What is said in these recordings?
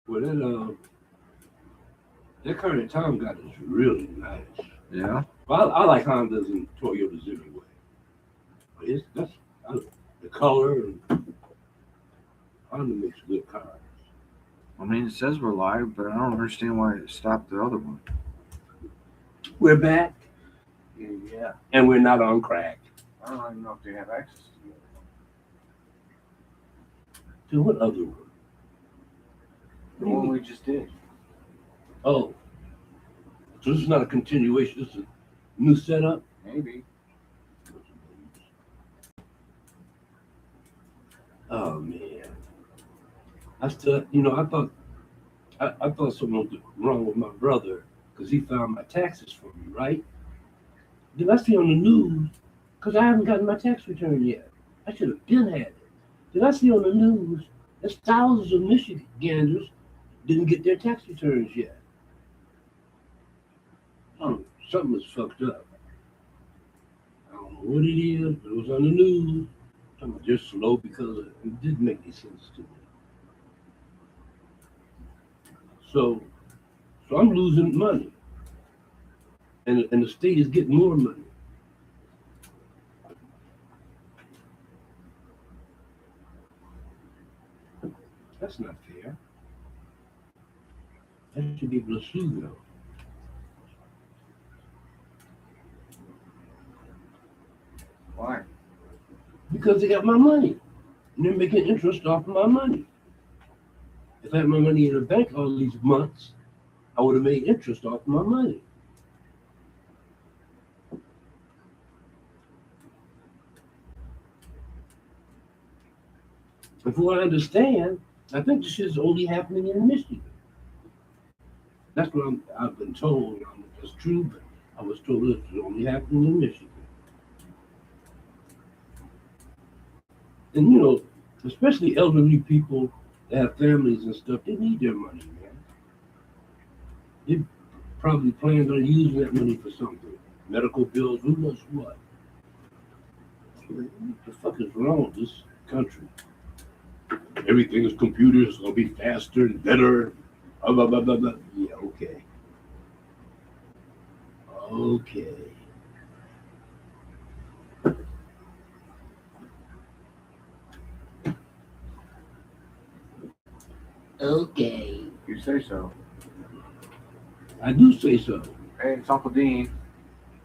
Well, that current Tom got is really nice. Yeah. Well, I like Hondas and Toyotas anyway. But the color and Honda makes good cars. I mean, it says we're live, but I don't understand why it stopped the other one. We're back Yeah. and we're not on crack. I don't even know if they have access to the other one. To what other one? The one we just did. Oh, so this is not a continuation. This is a new setup. Maybe. Oh man, I still, I thought something was wrong with my brother because he found my taxes for me, right? Then I see on the news because I haven't gotten my tax return yet. I should have been had it. Then I see on the news there's thousands of Michiganders didn't get their tax returns yet. Something was fucked up. I don't know what it is, but it was on the news. I'm just slow because it didn't make any sense to me. So I'm losing money, and the state is getting more money. That's not fair. I should be able to sue them. Why? Because they got my money, and they're making interest off my money. If I had my money in the bank all these months, I would have made interest off my money. And from what I understand, I think this is only happening in Michigan. That's what I've been told. I don't know if that's true, but I was told this is only happening in Michigan. And especially elderly people that have families and stuff, they need their money, man. They probably planned on using that money for something. Medical bills, who knows what. What the fuck is wrong with this country? Everything is computers, it's gonna be faster and better. Blah, blah, blah, blah, blah. Yeah, okay. Okay. Okay. You say so. I do say so. Hey, it's Uncle Dean.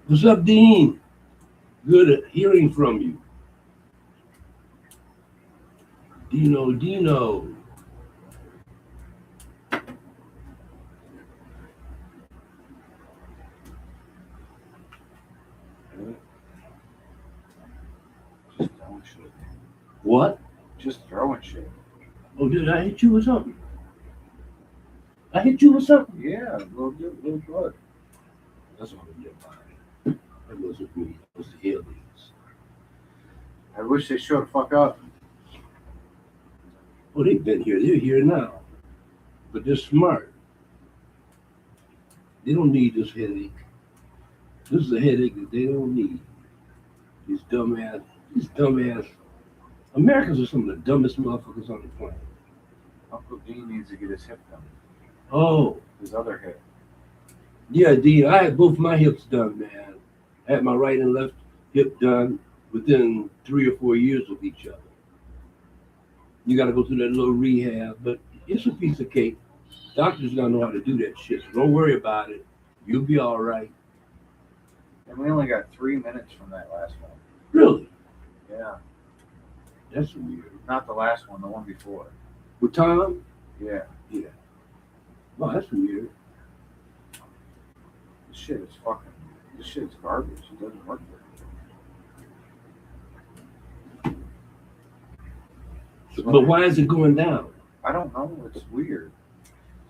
What's up, Dean? Good at hearing from you. Dino. Just throwing shit. What? Just throwing shit. Oh, did I hit you with something? I hit you with something? Yeah, a little good. That's all I did by it. That wasn't me. It was the aliens. I wish they showed the fuck up. Oh, they've been here. They're here now. But they're smart. They don't need this headache. This is a headache that they don't need. These dumbass. Americans are some of the dumbest motherfuckers on the planet. Uncle Dean needs to get his hip done. Oh, His other hip. yeah, Dean. I had both my hips done, man. I had my right and left hip done within 3 or 4 years of each other. You got to go through that little rehab, but it's a piece of cake. Doctors gotta know how to do that shit, so don't worry about it. You'll be all right. And we only got 3 minutes from that last one. Really? Yeah. That's weird. Not the last one, the one before. With Tom? Yeah. Yeah. Wow, that's weird. This shit is garbage. It doesn't work very good. But why is it going down? I don't know. It's weird.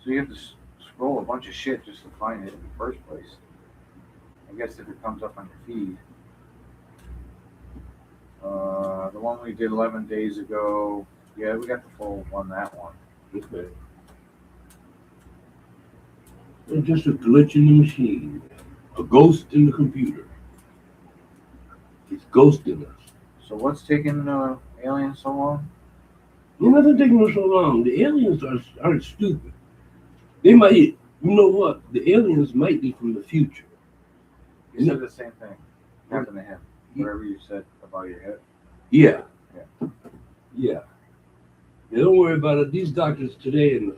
So you have to scroll a bunch of shit just to find it in the first place. I guess if it comes up on your feed. The one we did 11 days ago. Yeah, we got the full one, that one. Okay. It's just a glitch in the machine. A ghost in the computer. It's ghosting us. So what's taking aliens so long? Nothing taking us so long. The aliens aren't stupid. They might, you know what? The aliens might be from the future. You said the same thing. Happened to him. Whatever you said about your hip. Yeah. Yeah. Yeah. Yeah, don't worry about it. These doctors today, and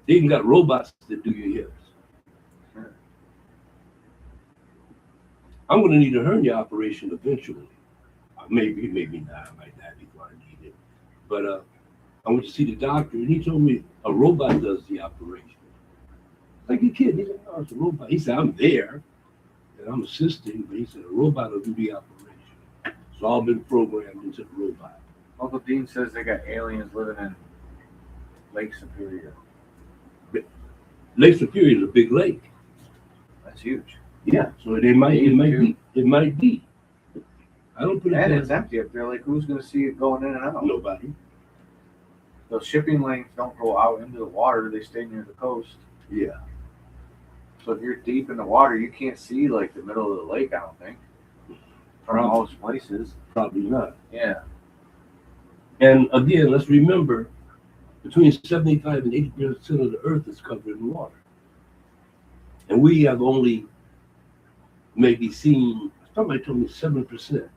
they even got robots that do your hips. Sure. I'm going to need a hernia operation eventually. Maybe not. I might not before I need it. But I went to see the doctor, and he told me a robot does the operation. Like a kid, he said, "Oh, it's a robot." He said, "I'm there, and I'm assisting," but he said a robot will do the operation. It's all been programmed into the robot. Uncle Dean says they got aliens living in Lake Superior. Lake Superior is a big lake. That's huge. Yeah, so it might be. I don't put it And down. it's empty up there. Like, who's going to see it going in and out? Nobody. The shipping lanes don't go out into the water. They stay near the coast. Yeah. So if you're deep in the water, you can't see, like, the middle of the lake, I don't think. From most places. Probably not. Yeah. And again, let's remember, between 75 and 80% of the earth is covered in water. And we have only maybe seen, somebody told me 7%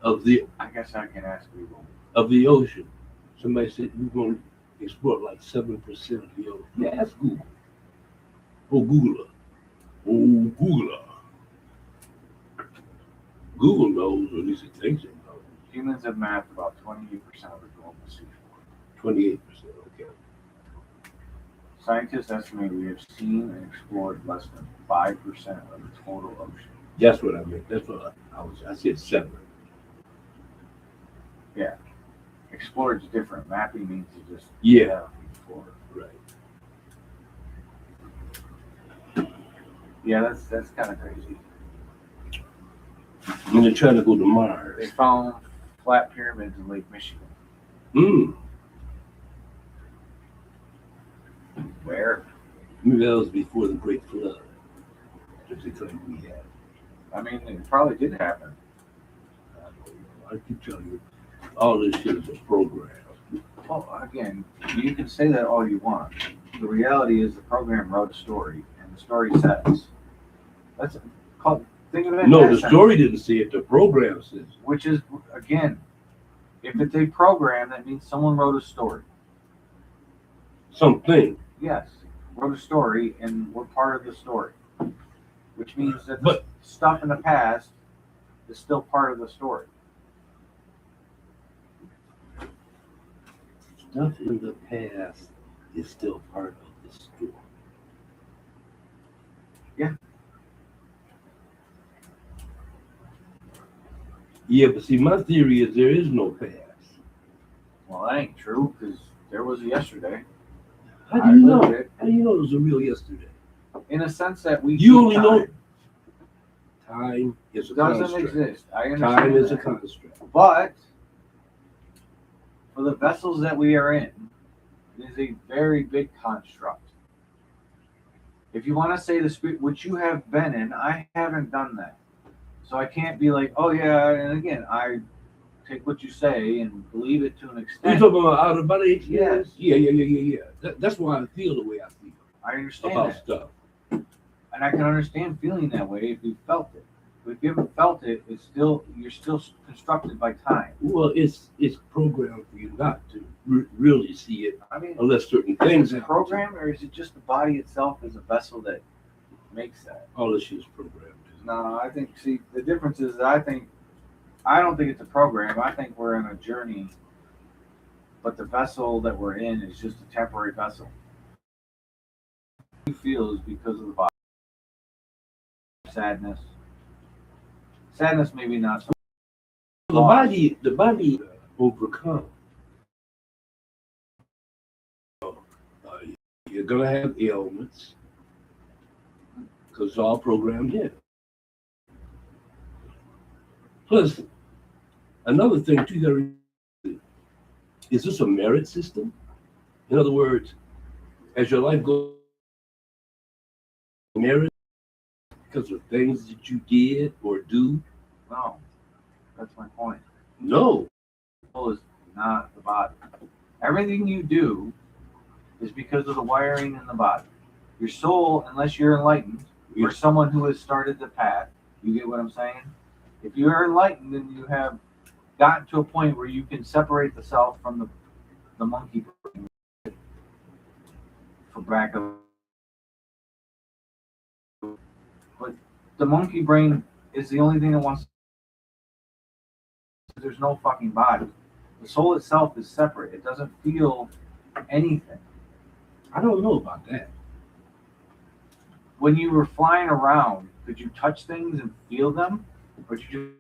of the I guess I can ask Google. of the ocean. Somebody said we're going to explore like 7% of the ocean. Yeah, ask Google. Oh, Googler. Oh, Googler. Google knows, or at least it thinks it knows. Humans have mapped about 28% of the global seafloor. 28%, okay. Scientists estimate we have seen and explored less than 5% of the total ocean. That's what I meant. That's what I said 7. Yeah. Explored is different. Mapping means you just explore. Right. Yeah, that's kind of crazy. And they're trying to go to They Mars. found flat pyramids in Lake Michigan. Where? Maybe that was before the Great Flood. Just because we had. I mean, it probably did happen. I don't know. I keep telling you, all this shit is a program. Well, again, you can say that all you want. The reality is the program wrote a story, and the story says. That's called. Think of it. No, the story didn't say it. The program says. Which is, again, if it's a program, that means someone wrote a story. Something. Yes, wrote a story, and we're part of the story. Which means that the stuff in the past is still part of the story. Stuff in the past is still part of the story. Yeah. Yeah, but see, my theory is there is no past. Well, that ain't true, because there was a yesterday. How do you know? It. How do you know it was a real yesterday? In a sense that we You only know time is a doesn't construct. exist. I understand. Time is a that. construct. But for the vessels that we are in, it is a very big construct. If you want to say the spirit, which you have been in, I haven't done that. So I can't be like, oh yeah, and again, I take what you say and believe it to an You extent. talking about out of body Yes. experience? Yeah. That's why I feel the way I feel I understand about that. stuff. And I can understand feeling that way if you felt it. But if you haven't felt it, you're still constructed by time. Well, it's programmed for you not to really see it I mean, unless certain things is it happen. program or is it just the body itself as a vessel that makes that? All this shit is programmed. No, I think, see, the difference is I don't think it's a program. I think we're on a journey, but the vessel that we're in is just a temporary vessel. What you feel is because of the body. Sadness. Sadness maybe not so much. The body overcome. You're gonna have ailments because it's all programmed in. Plus, another thing too, is this a merit system? In other words, as your life goes, merit because of things that you did or do? No, that's my point. No. The soul is not the body. Everything you do is because of the wiring in the body. Your soul, unless you're enlightened, or someone who has started the path, you get what I'm saying? If you are enlightened and you have gotten to a point where you can separate the self from the monkey brain, for back of, but the monkey brain is the only thing that wants. There's no fucking body. The soul itself is separate. It doesn't feel anything. I don't know about that. When you were flying around, could you touch things and feel them, or did you?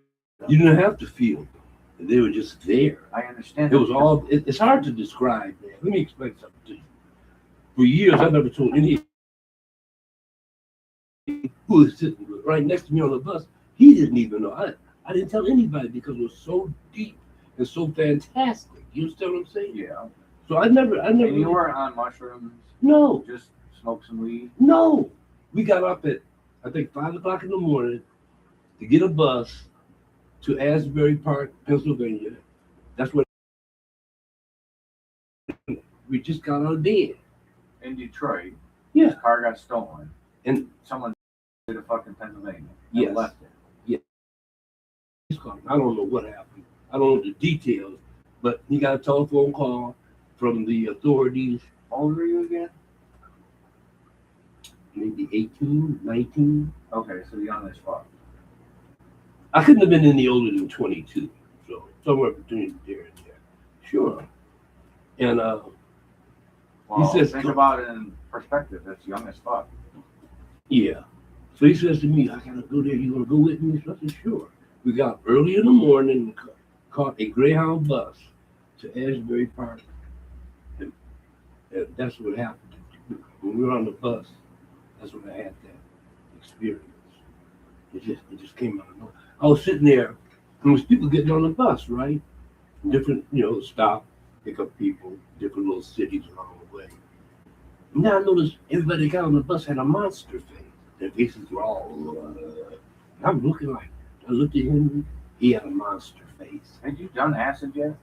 You didn't have to feel them. They were just there. I understand. It was all. It's hard to describe, man. Let me explain something to you. For years, I never told any who was sitting right next to me on the bus. He didn't even know. I didn't tell anybody because it was so deep and so fantastic. You understand what I'm saying? Yeah. So I never. And you weren't on mushrooms. No. Just smoke some weed. No. We got up at I think 5 o'clock in the morning to get a bus to Asbury Park, Pennsylvania. That's what we just got out of bed. In Detroit. Yeah. His car got stolen. And someone did a fucking Pennsylvania. Yes. Left it. I don't know what happened. I don't know the details, but he got a telephone call from the authorities. How old were you again? Maybe 18, 19. Okay, so young as fuck. I couldn't have been any older than 22, so somewhere between there and there. Sure. And well, he says, think about it in perspective. That's young as fuck. Yeah. So he says to me, I gotta go there. You gonna go with me? So I said, sure. We got up early in the morning and caught a Greyhound bus to Asbury Park. And that's what happened. When we were on the bus, that's when I had that experience. It just came out of nowhere. I was sitting there, and there was people getting on the bus, right? Different, stop, pick up people, different little cities along the way. And now I noticed everybody that got on the bus had a monster face. Their faces were all, and I'm looking like, I looked at him, he had a monster face. Had you done acid yet?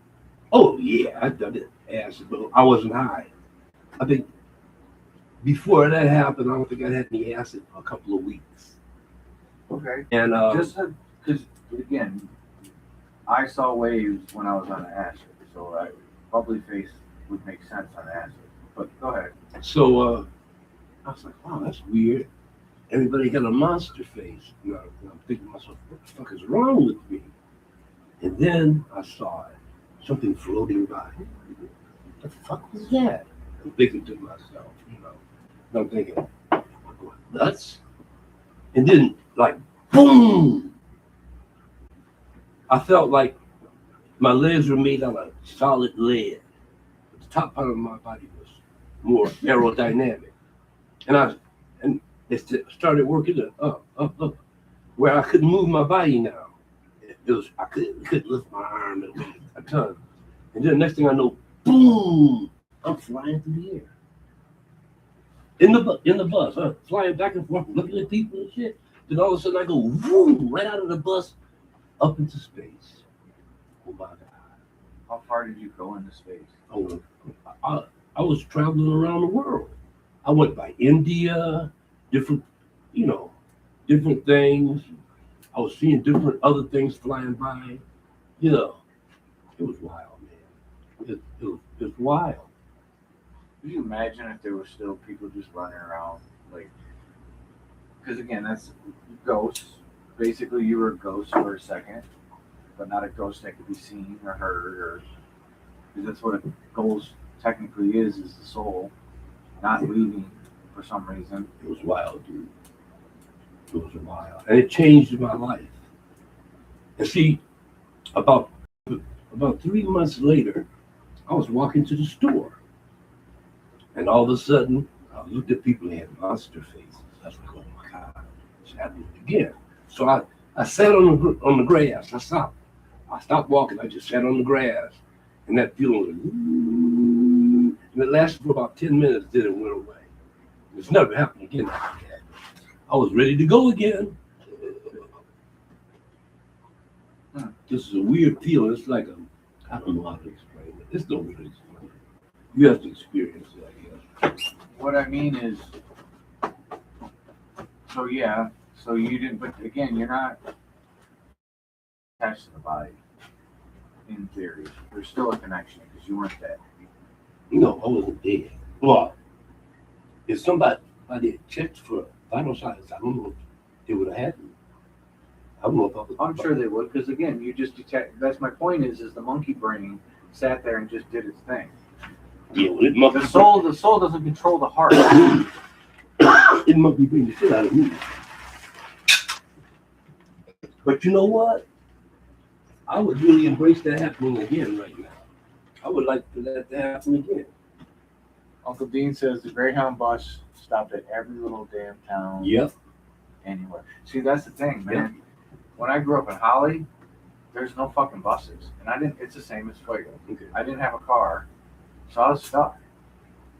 Oh, yeah, I've done it, acid, but I wasn't high. I think before that happened, I don't think I had any acid for a couple of weeks. Okay. And just because, again, I saw waves when I was on acid, so bubbly face would make sense on acid. But go ahead. So I was like, wow, that's weird. Everybody got a monster face. And I'm thinking to myself, what the fuck is wrong with me? And then I saw it, something floating by. What the fuck was that? I'm thinking to myself, and I'm thinking, I'm going nuts. And then, like, boom! I felt like my legs were made out of solid lead. The top part of my body was more aerodynamic. And it started working up, where I couldn't move my body now. I couldn't lift my arm and weigh a ton. And then the next thing I know, boom! I'm flying through the air. In the bus, flying back and forth, looking at people and shit. Then all of a sudden I go, boom, right out of the bus, up into space. Oh my God. How far did you go into space? Oh, I was traveling around the world. I went by India, different things. I was seeing different other things flying by. It was wild, man. It was wild. Could you imagine if there were still people just running around, like, because again, that's ghosts. Basically, you were a ghost for a second, but not a ghost that could be seen or heard, or because that's what a ghost technically is the soul, not leaving for some reason. It was wild, dude. It was wild, and it changed my life. And see, about 3 months later, I was walking to the store. And all of a sudden, I looked at people that had monster faces. I was like, oh my God, it's happening again. So I sat on the grass. I stopped walking. I just sat on the grass. And that feeling was, and it lasted for about 10 minutes, then it went away. It's never happened again after that. I was ready to go again. This is a weird feeling. It's like I don't know how to explain it. It's no way to explain it. You have to experience it, I guess. what I mean is, so yeah, so you didn't, but again, you're not attached to the body. In theory, there's still a connection because you weren't dead. No, I wasn't dead. Well, if somebody had checked for vital signs, I don't know if it would have happened. I don't know if I was. I'm sure they would, because again, you just detect. That's my point. Is the monkey brain sat there and just did its thing. Yeah, well, it must The soul doesn't control the heart. It must be bringing the shit out of me. But you know what? I would really embrace that happening again right now. I would like for that to happen again. Uncle Dean says the Greyhound bus stopped at every little damn town. Yep. Anywhere. See, that's the thing, man. When I grew up in Holly, there's no fucking buses, and I didn't. It's the same as Fuego. Okay. I didn't have a car, so I was stuck.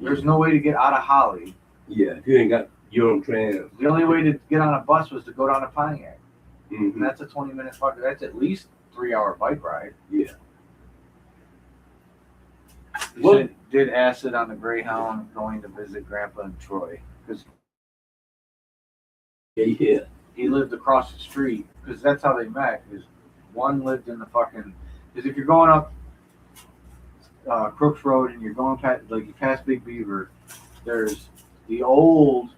There's no way to get out of Holly. Yeah, if you ain't got your own trans. The only way to get on a bus was to go down to Pontiac, Mm-hmm. and that's a 20-minute fuck. That's at least 3-hour bike ride. Yeah. He Well- said, did acid on the Greyhound going to visit Grandpa in Troy because Yeah. he lived across the street. Because that's how they met. Is one lived in the fucking. Because if you're going up Crooks Road and you're going past, like you pass Big Beaver, there's the old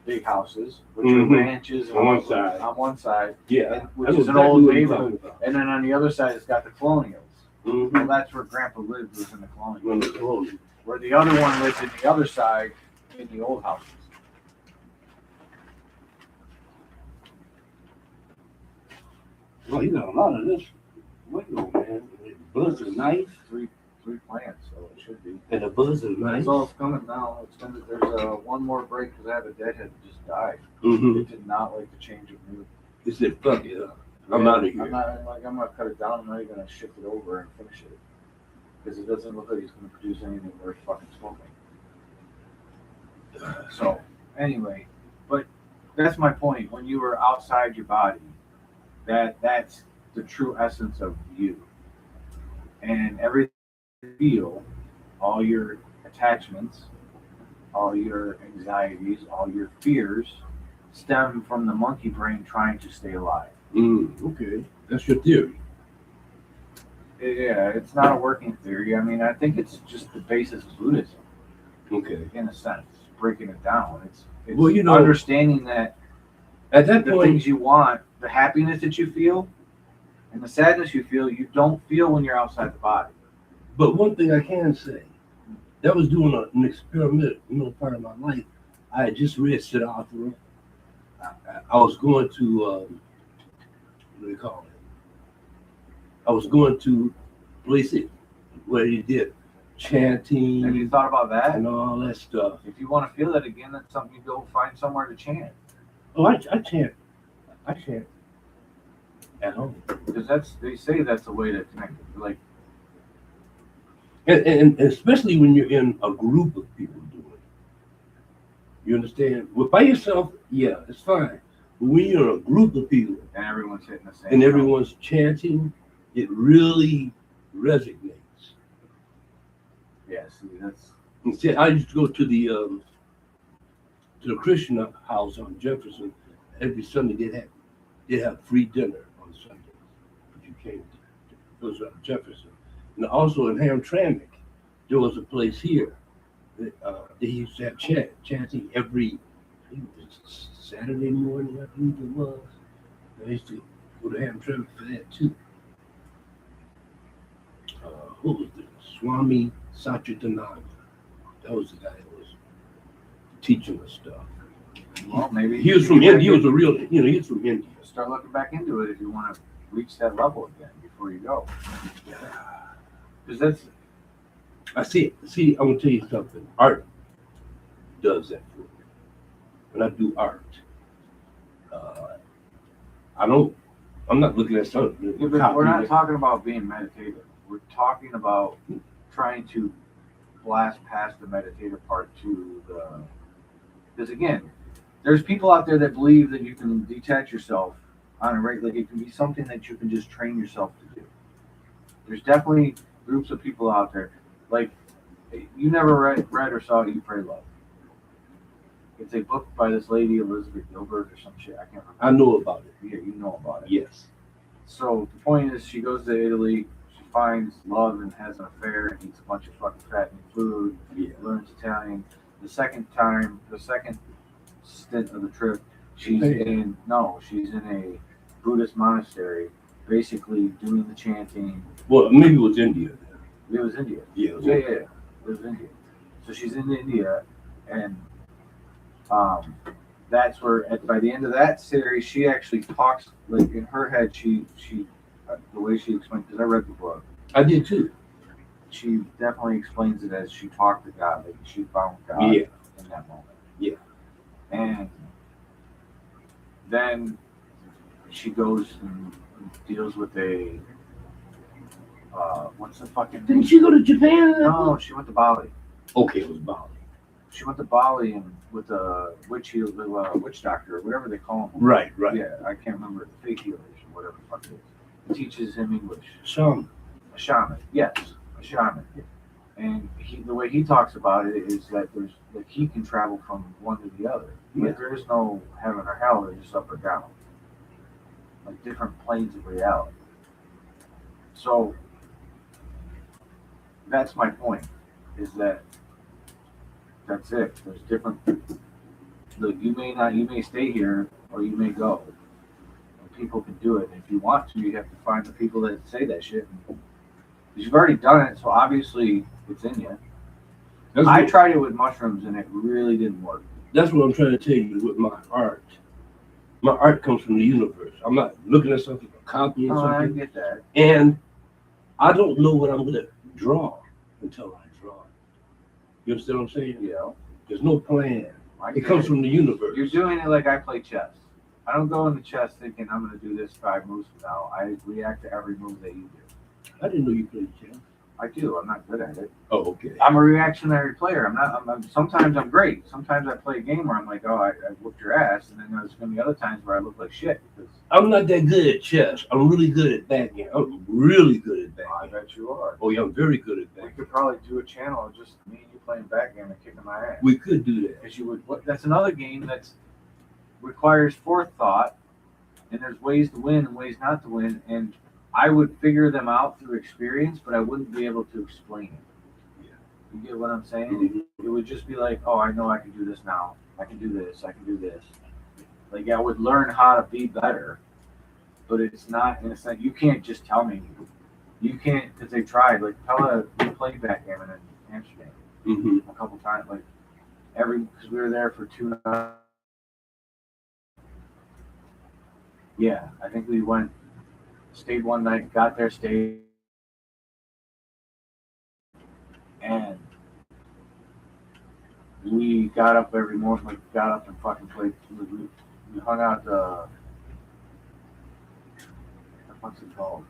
big houses, which Mhm. are ranches On one side. On one side, Yeah. which That's is an exactly old what you're neighborhood, talking about. and then on the other side, it's got the colonials. Mm-hmm. Well, that's where Grandpa lived, was in the colonials. Well, Where the other one lived in the other side, in the old houses. you got a lot of this. Wait, man. Buzz is nice. Three plants, so it should be. And the buzz is nice. That's all it's coming now. It's coming. There's one more break because I have a deadhead that just died. Mm-hmm. It did not like the change of mood. He said, fuck it up. I'm out of here. I'm gonna cut it down. I'm not even gonna shift it over and finish it because it doesn't look like he's gonna produce anything worth fucking smoking. So anyway, but that's my point. When you were outside your body, that's the true essence of you, and everything you feel, all your attachments, all your anxieties, all your fears, stem from the monkey brain trying to stay alive. Okay. That's your theory. Yeah, it's not a working theory. I mean, I think it's just the basis of Buddhism, Okay. in a sense, breaking it down. It's Well, you know, understanding that at that the point, things you want, the happiness that you feel, and the sadness you feel, you don't feel when you're outside the body. but one thing I can say, that was doing an experiment, part of my life. I had just read Siddhartha. I was going to, what do they call it? I was going to places where he did chanting Have you thought about that? and all that stuff. If you want to feel that again, that's something you go find somewhere to chant. Oh, I chant. I chant at home. Because they say that's a way to connect. Like, And especially when you're in a group of people doing it. You understand? Well, by yourself, yeah, it's fine. But when you're in a group of people and everyone's hitting the same. and everyone's chanting, it really resonates. Yeah, see, that's. And see, I used to go to the Christian house on Jefferson every Sunday. They'd have free dinner on Sundays if you came to those on Jefferson. And also in Hamtramck, there was a place here that they used to have chanting every, I think it was Saturday morning, I believe it was. I used to go to Hamtramck for that too. Who was it? Swami Satchidananda. That was the guy that was teaching us stuff. Well, maybe He was from India. He was a real, he was from India. Start looking back into it if you want to reach that level again before you go. Because that's. I see, I'm gonna tell you something. Art does that for me. When I do art, I'm not looking at something. Yeah, but we're not talking about being meditative. We're talking about trying to blast past the meditative part to the. Because again, there's people out there that believe that you can detach yourself on a regular. Like it can be something that you can just train yourself to do. There's definitely groups of people out there. Like You never read or saw Eat, Pray, Love. It's a book by this lady, Elizabeth Gilbert or some shit. I can't remember. I know about it. Yeah, you know about it. Yes. So the point is, she goes to Italy, she finds love and has an affair and eats a bunch of fucking fattening food, Yeah. learns Italian. The second stint of the trip, she's Japan. she's in a Buddhist monastery, basically doing the chanting. Well, maybe it was India. It was India. Yeah. It was Yeah, India. it was India. So she's in India, and that's where by the end of that series, she actually talks like in her head. She the way she explained, because I read the book. I did too. She definitely explains it as she talked to God, like she found God Yeah. in that moment. Yeah. And then she goes and deals with a what's the fucking name? Didn't she go to Japan? No, she went to Bali. Okay, it was Bali. She went to Bali and with a witch doctor or whatever they call him. Right, right. Yeah, I can't remember the fake healers or whatever the fuck it is. It teaches him English. Shaman. A shaman, yes, a shaman. And the way he talks about it is that he can travel from one to the other. Yeah. There is no heaven or hell. There's just up or down, like different planes of reality. So that's my point. Is that that's it. There's different. Look, you may stay here or you may go. And people can do it. If you want to, you have to find the people that say that shit. Because you've already done it, so obviously it's in you. I tried it with mushrooms and it really didn't work. That's what I'm trying to tell you with my art. My art comes from the universe. I'm not looking at something, copying Oh, I something. get that. And I don't know what I'm going to draw until I draw it. You understand what I'm saying? Yeah. There's no plan. I It get comes it. from the universe. You're doing it like I play chess. I don't go into chess thinking I'm going to do this 5 moves from now. I react to every move that you do. I didn't know you played chess. I do. I'm not good at it. Oh, okay. I'm a reactionary player. Sometimes I'm great. Sometimes I play a game where I'm like, oh, I whooped your ass, and then there's going to be other times where I look like shit. Because I'm not that good at chess. I'm really good at backgammon. I'm really good at I backgammon. bet you are. Oh, yeah, I'm very good at We backgammon. could probably do a channel of just me and you playing backgammon and kicking my ass. We could do that. Because that's another game that requires forethought, and there's ways to win and ways not to win, and I would figure them out through experience, but I wouldn't be able to explain it. Yeah. You get what I'm saying? Mhm. It would just be like, oh, I know I can do this now. I can do this. I can do this. Like, I would learn how to be better, but it's not, in a sense, you can't just tell me. You can't, because they tried. Like, Pella, we played backgammon in Amsterdam Mm-hmm. a couple times. Like, because we were there for 2 nights. Yeah, I think we stayed one night, got there, stayed, and we got up every morning, like got up and fucking played. We hung out what's it called?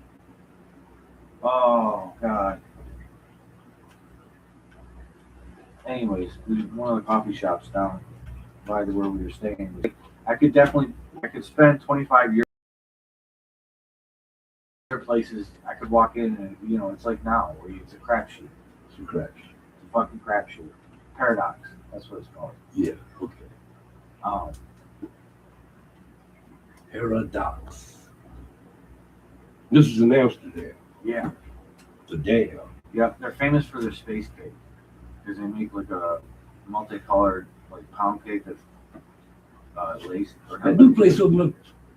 Oh God. Anyways, one of the coffee shops down by where we were staying. I could spend 25 years. Places I could walk in and it's like now where it's a crapshoot. It's a crapshoot. It's a fucking crapshoot. Paradox. That's what it's called. Yeah, okay. Paradox. This is in Amsterdam. Yeah. Damn. Yeah. They're famous for their space cake because they make like a multicolored like pound cake that's laced. That new place opened up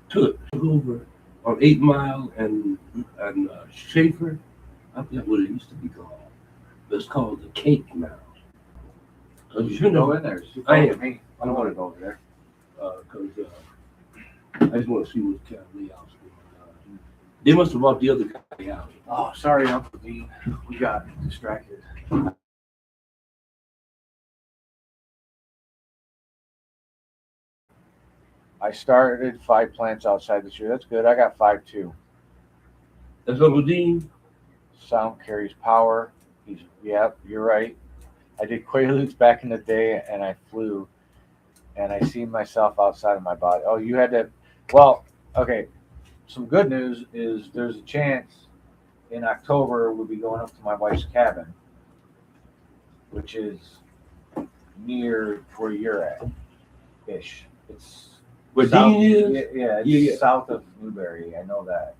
took over on 8 Mile and Schaefer. I forgot what it used to be called. But it's called the Cake now. You should go in there. I am. Me. I don't want to go over there. Because I just want to see what kind of layout's going on. They must have bought the other guy out. Oh, sorry, Uncle Dean. We got distracted. I started 5 plants outside this year. That's good. I got 5 too. That's Uncle Dean? Sound carries power. You're right. I did Quaaludes back in the day and I flew and I seen myself outside of my body. Oh, you had to, well, okay. Some good news is there's a chance in October we'll be going up to my wife's cabin which is near where you're at, ish. It's Where south, Dean is? it's Yeah. south of Newberry. I know that.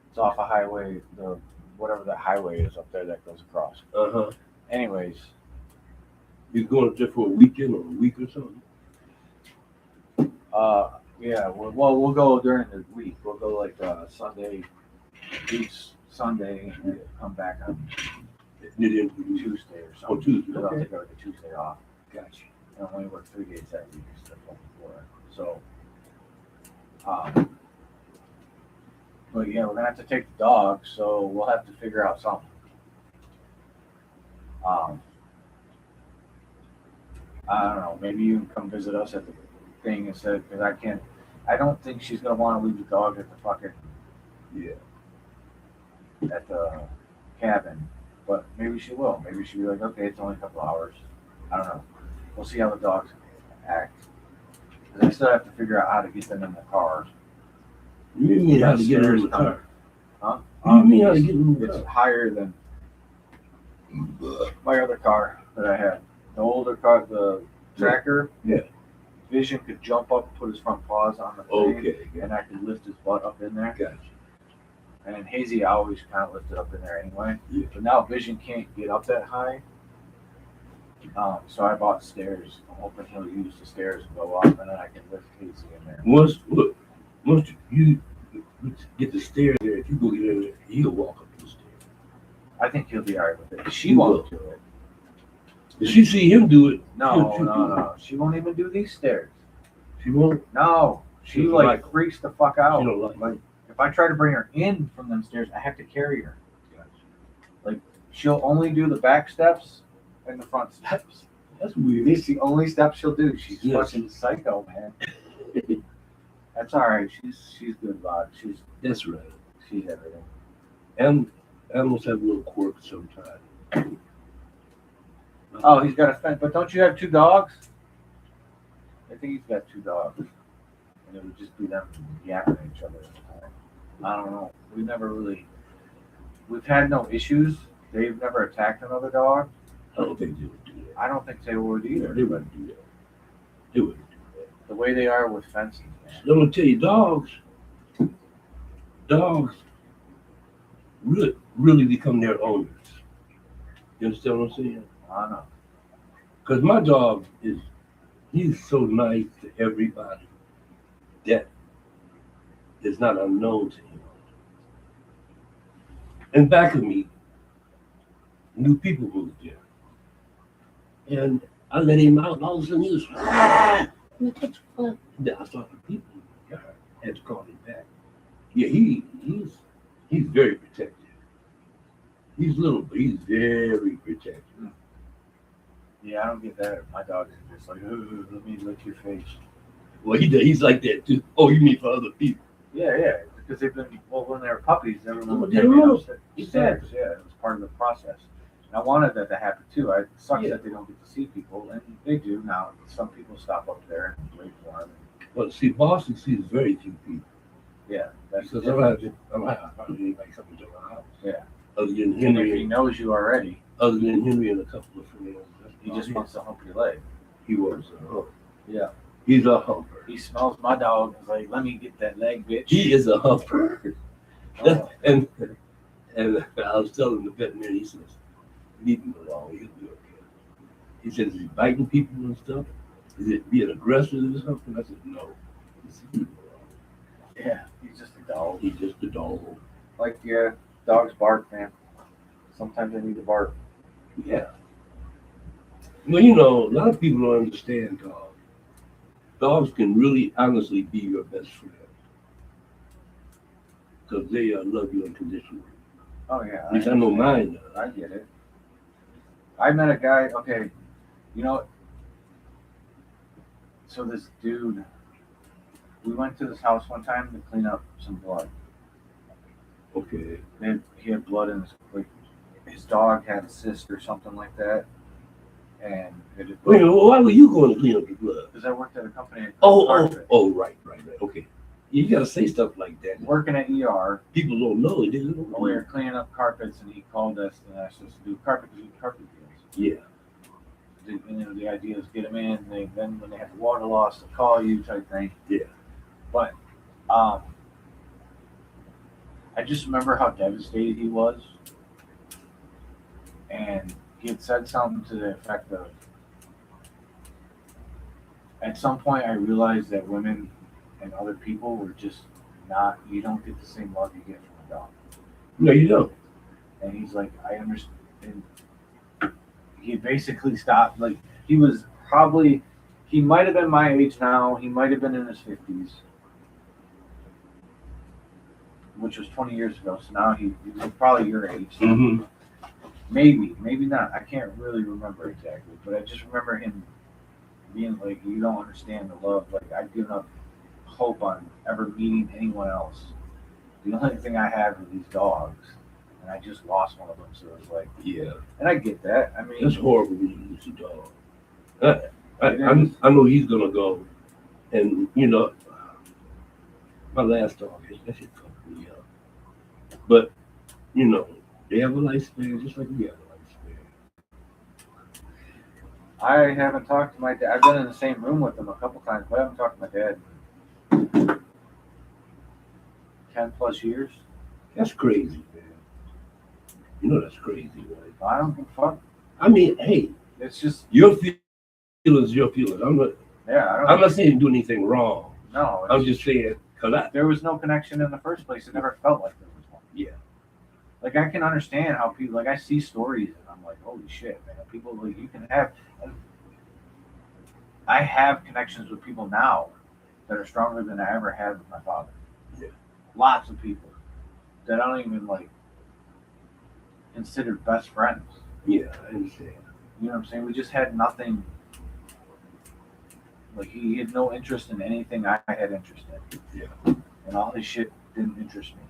It's off a highway, whatever that highway is up there that goes across. Uh-huh. Anyways, You going up there for a weekend or a week or something? yeah. We'll go during the week. We'll go like Sunday, each Sunday, and then come back on Tuesday or something. Oh, Tuesday. I'll Okay. take like a Tuesday off. Gotcha. I only work 3 days that week instead of 4. So, but yeah, we're gonna have to take the dog, so we'll have to figure out something. I don't know. Maybe you can come visit us at the thing instead, because I don't think she's gonna want to leave the dog at the fucking at the cabin. But maybe she will. Maybe she'll be like, okay, it's only a couple hours. I don't know. We'll see how the dogs act. 'Cause I still have to figure out how to get them in the car. You mean how to get her in the car? Huh? You mean how to get in the It's car? higher than my other car that I had. The older car, the tracker. Yeah. Vision could jump up, put his front paws on the thing, Okay. and I could lift his butt up in there. Gotcha. And then Hazy, I always kind of lifted up in there anyway. Yeah. But now Vision can't get up that high. So I bought stairs. I'm hoping he'll use the stairs and go up, and then I can lift Hazy in there. Once you get the stairs there, if you go get in there, he'll walk up the stairs. I think he'll be alright with it. She He won't will. do it. If she see him do it, No. she'll do it. She won't even do these stairs. She won't. No. She She like like 'em. freaks the fuck out. She don't like Like it. if I try to bring her in from them stairs, I have to carry her. Gotcha. She'll only do the back steps and the front steps. That's weird. These the only steps she'll do. She's Yes. fucking psycho, man. That's all right. She's good about it. That's right. She's everything. Animals have little quirks sometimes. Oh, he's got a fence. But don't you have 2 dogs? I think he's got 2 dogs. And it would just be them yapping at each other all the time. I don't know. We've had no issues. They've never attacked another dog. I don't think they would do that. I don't think they would either. They wouldn't do that. They wouldn't do that. The way they are with fences, man. I'm gonna tell you, dogs really become their owners. You understand what I'm saying? I don't know. Because my dog he's so nice to everybody that is not unknown to him. And back of me, new people moved there. And I let him out, and all of a sudden he was, I'm like, what the fuck? Then I saw the people in the yard, had to call him back. Yeah, he's very protective. He's little, but he's very protective. Yeah, I don't get that. My dog is just like, "Ooh, let me lick your face." Well, he's like that too. Oh, you mean for other people? Yeah, because they've been, when they were puppies, everyone would Yeah, take me right. upstairs. Exactly. Yeah, it was part of the process. And I wanted that to happen too. It sucks Yeah. that they don't get to see people, and they do now. Some people stop up there and wait for them. Well, see, Boston sees very few people. Yeah, that's Because the I don't difference. have anybody coming to my house. Yeah. Other than And if he Henry, knows you already, and a couple of friends. That's he about just it. wants to hump your leg. He was a humper. Yeah. He's a humper. He smells my dog and is like, "Let me get that leg, bitch." He is a humper. Oh. and I was telling the veterinarian, he says, leave him alone, he'll be okay. He said, is he biting people and stuff? Is it being aggressive or something? I said, no. He said, leave him alone. Yeah, he's just a dog. He's just a dog. Like, yeah, dogs bark, man. Sometimes they need to bark. Yeah. Well, you know, a lot of people don't understand dogs. Dogs can really honestly be your best friend. Because they love you unconditionally. Oh, yeah. At least I know mine does. I get it. I met a guy, okay, you know, so this dude, we went to this house one time to clean up some blood. Okay. And he had blood in his, like, his dog had a cyst or something like that. And it had, Wait, why were you going to clean up the blood? because I worked at a company. that cleaned carpet. Right. Okay. You gotta say stuff like that. Working at ER, People don't know. They don't we know. were cleaning up carpets, and he called us and asked us to do carpet deals. Yeah. The idea is get them in. Then when they have the water loss, they call you type thing. Yeah. But I just remember how devastated he was, and he had said something to the effect of, "At some point, I realized that women and other people were just not. You don't get the same love you get from a dog." No, you don't. And he's like, "I understand." And he basically stopped. Like he was probably, he might have been my age now. He might have been in his 50s, which was 20 years ago. So now he's probably your age. Mm-hmm. Maybe not. I can't really remember exactly, but I just remember him being like, "You don't understand the love. Like I've given up hope on ever meeting anyone else. The only thing I have are these dogs, and I just lost one of them." So it was like, Yeah. and I get that. I mean, It's horrible when you lose a dog. I know he's gonna go, and my last dog, that shit fucked me up. But they have a lifespan just like we have a lifespan. I haven't talked to my dad. I've been in the same room with him a couple times, but I haven't talked to my dad in 10+ years. That's crazy, man. That's crazy, right? I don't give a fuck. I mean, hey, It's just, your feelings, your feelings. yeah. I'm not saying do anything wrong. No, I'm just saying, there was no connection in the first place. It never felt like there was one. Yeah. Like I can understand how people, like I see stories and I'm like, holy shit, man. People like you can have. I have connections with people now that are stronger than I ever had with my father. Yeah. Lots of people that I don't even consider best friends. Yeah, I understand. You know what I'm saying? We just had nothing. Like he had no interest in anything I had interest in. Yeah. And all his shit didn't interest me.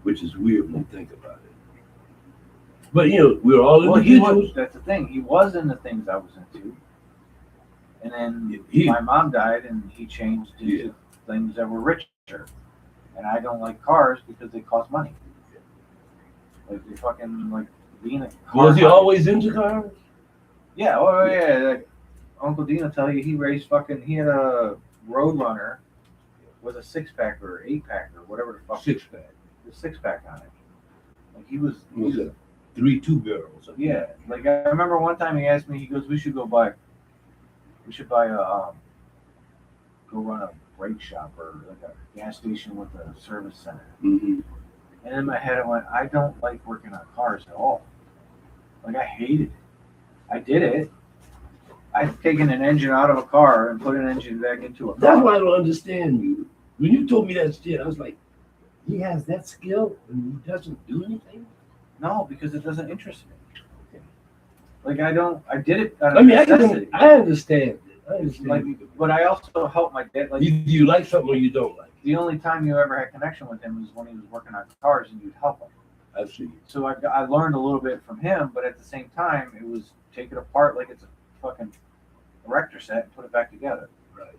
Which is weird when you think about it. But we're all individuals. individuals. That's the thing. He was into things I was into. And then my mom died and he changed into things that were richer. And I don't like cars because they cost money. Like they fucking being a car. Was he always into cars? Yeah, yeah. Like, Uncle Dean will tell you he had a Roadrunner with a 6-pack or 8-pack or whatever the fuck. 6-pack. The 6-pack on it. Like he was a 3 2-barrels. Yeah. Like I remember one time he asked me, he goes, we should buy go run a brake shop or like a gas station with a service center. Mm-hmm. And in my head I went, I don't like working on cars at all. Like I hated it. I did it. I've taken an engine out of a car and put an engine back into a car. That's why I don't understand you. When you told me that shit, I was like, he has that skill and he doesn't do anything? No, because it doesn't interest me. Okay. Like I did it. I understand it. But I also helped my dad. Like, do you like something or you don't like? The only time you ever had connection with him was when he was working on cars and you'd help him. I see. So I learned a little bit from him, but at the same time, it was take it apart like it's a fucking erector set and put it back together. Right.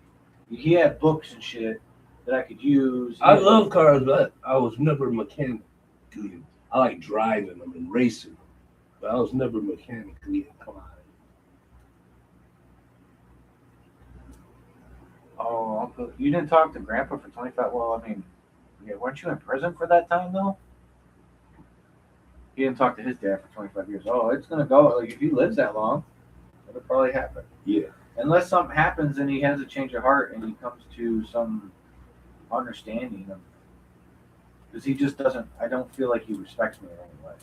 He had books and shit that I could use. I love cars, but I was never mechanically. I like driving them and racing them, but I was never mechanically inclined. Oh, Uncle, you didn't talk to Grandpa for 25. Well, I mean, yeah, weren't you in prison for that time though? He didn't talk to his dad for 25 years. Oh, it's gonna go. Like if he lives that long, it'll probably happen. Yeah. Unless something happens and he has a change of heart and he comes to some understanding of, because he just doesn't. I don't feel like he respects me in any way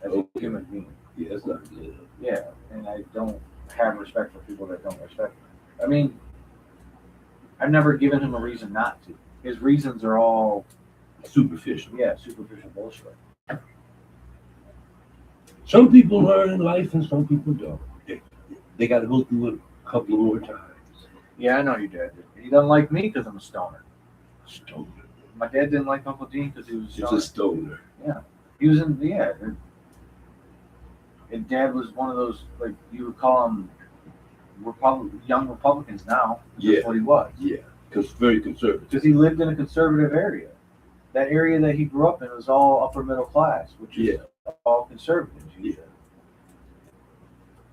as a human being. Yeah, that's not good. Yeah, and I don't have respect for people that don't respect me. I mean, I've never given him a reason not to. His reasons are all superficial. Yeah, superficial bullshit. Some people learn in life and some people don't. They got to go through it a couple more times. Yeah, I know your dad did. He doesn't like me because I'm a stoner. Stoner. My dad didn't like Uncle Dean because he was a stoner. He's a stoner. Yeah. He was in, yeah. And Dad was one of those, like, you would call them young Republicans now. That's what he was. Yeah, because very conservative. Because he lived in a conservative area. That area that he grew up in was all upper middle class, which is all conservative. Yeah.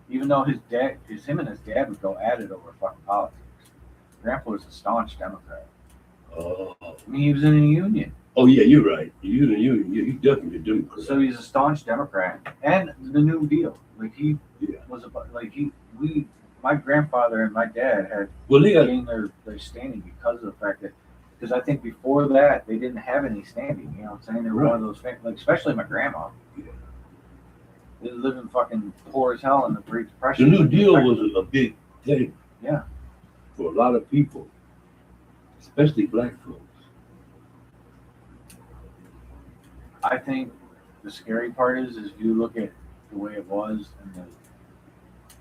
Even though him and his dad would go at it over fucking politics. Grandpa was a staunch Democrat. Oh. I mean, he was in a union. Oh yeah, you're right. You definitely a Democrat. So he's a staunch Democrat, and the New Deal. Like he was my grandfather and my dad had gained their standing because of the fact that, because I think before that they didn't have any standing. You know what I'm saying? They were one of those like, especially my grandma. Yeah. They lived in fucking poor as hell in the Great Depression. The New Deal was a big thing. Yeah. For a lot of people, especially black folks. I think the scary part is if you look at the way it was, and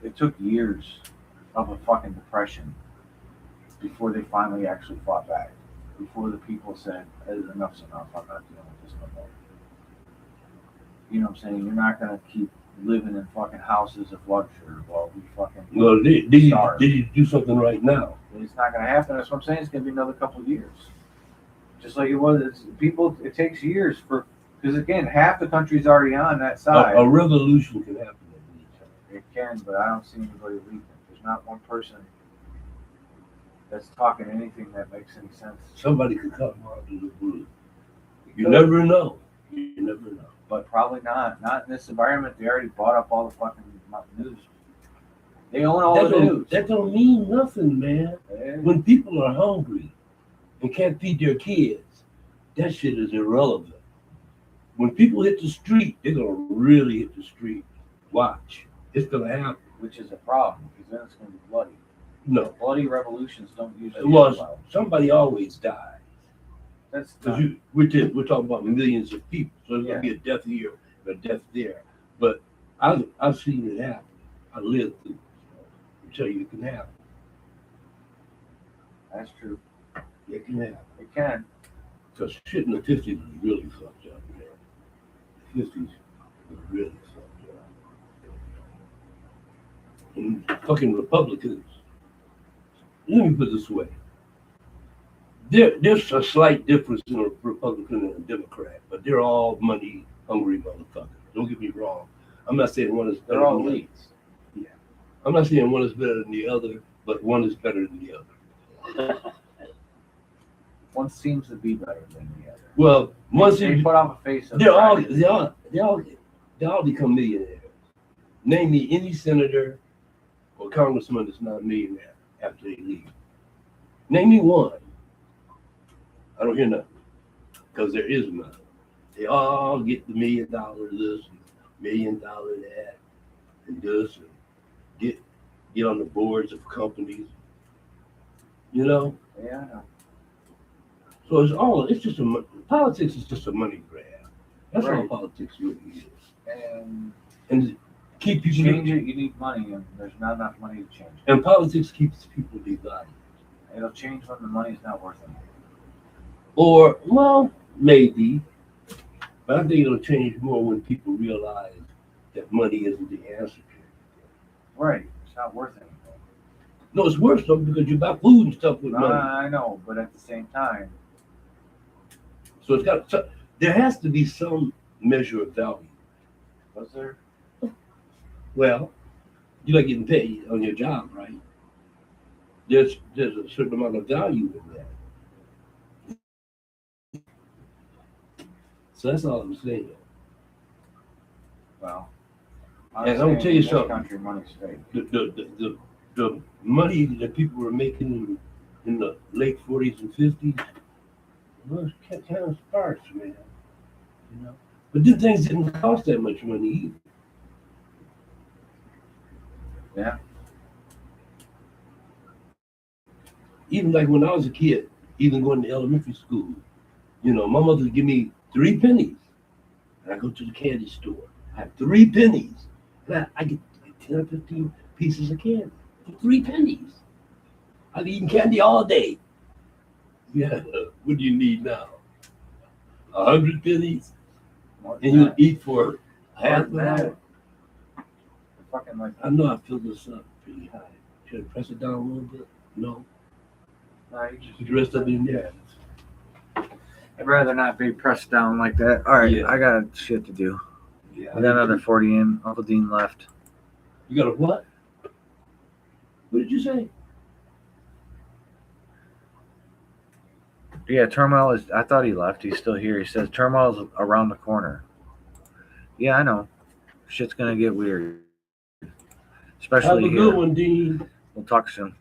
it took years of a fucking depression before they finally actually fought back. Before the people said, enough's enough, I'm not dealing with this no more. You know what I'm saying? You're not gonna keep living in fucking houses of luxury while we fucking did you do something right now? It's not gonna happen. That's what I'm saying. It's gonna be another couple of years. Just like it was. It takes years because again, half the country's already on that side. A revolution can happen at any time. It can, but I don't see anybody leaving. There's not one person that's talking anything that makes any sense. Somebody could come out of the blue. You never know. You never know. But probably not. Not in this environment. They already bought up all the fucking news. They own all the news. That don't mean nothing, man. Yeah. When people are hungry and can't feed their kids, that shit is irrelevant. When people hit the street, they're gonna really hit the street. Watch. It's gonna happen. Which is a problem, because then it's gonna be bloody. No. Bloody revolutions don't usually end well. Somebody always dies. That's we're talking about millions of people, so there's gonna be a death here and a death there. But I've seen it happen. I lived through it. I tell you, it can happen. That's true. It can happen. It can. Because shit in the 50s was really fucked up, man. The 50s was really fucked up. And fucking Republicans, let me put it this way. There's a slight difference in a Republican and a Democrat, but they're all money-hungry motherfuckers. Don't get me wrong. I'm not saying one is better. They're all elites. Yeah. I'm not saying one is better than the other, but one is better than the other. One seems to be better than the other. Well, once they put on a face of they all become millionaires. Name me any senator or congressman that's not a millionaire after they leave. Name me one. I don't hear nothing, because there is none. They all get the $1 million this, $1 million that, and this, and get on the boards of companies. You know? Yeah, I know. So politics is just a money grab. That's all politics really is. And keep people change it. You need money, and there's not enough money to change it. And politics keeps people divided. It'll change when the money's not worth it. Or, well, maybe, but I think it'll change more when people realize that money isn't the answer to it. Right. It's not worth anything. No, it's worth something because you buy food and stuff with money. I know, but at the same time. So there has to be some measure of value. Was there? Well, you're not getting paid on your job, right? There's a certain amount of value in that. So that's all I'm saying. Well, and I'm gonna tell you something. Country money's fake. The money that people were making in the late 40s and 50s was kind of sparse, man. You know, but then things didn't cost that much money either. Yeah. Even like when I was a kid, even going to elementary school, you know, my mother would give me 3 pennies, and I go to the candy store. I have 3 pennies, and I get like 10 or 15 pieces of candy for 3 pennies. I've eaten candy all day. Yeah, what do you need now? 100 pennies, and you eat for half an hour. Fucking like. I know I filled this up pretty high. Should I press it down a little bit? No. No, you just put the rest of it in there. I'd rather not be pressed down like that. All right, Yeah. I got shit to do. Yeah, I got another 40 in. Uncle Dean left. You got a what? What did you say? Yeah, turmoil is. I thought he left. He's still here. He says turmoil is around the corner. Yeah, I know. Shit's gonna get weird, Have especially a good here. one, Dean. We'll talk soon.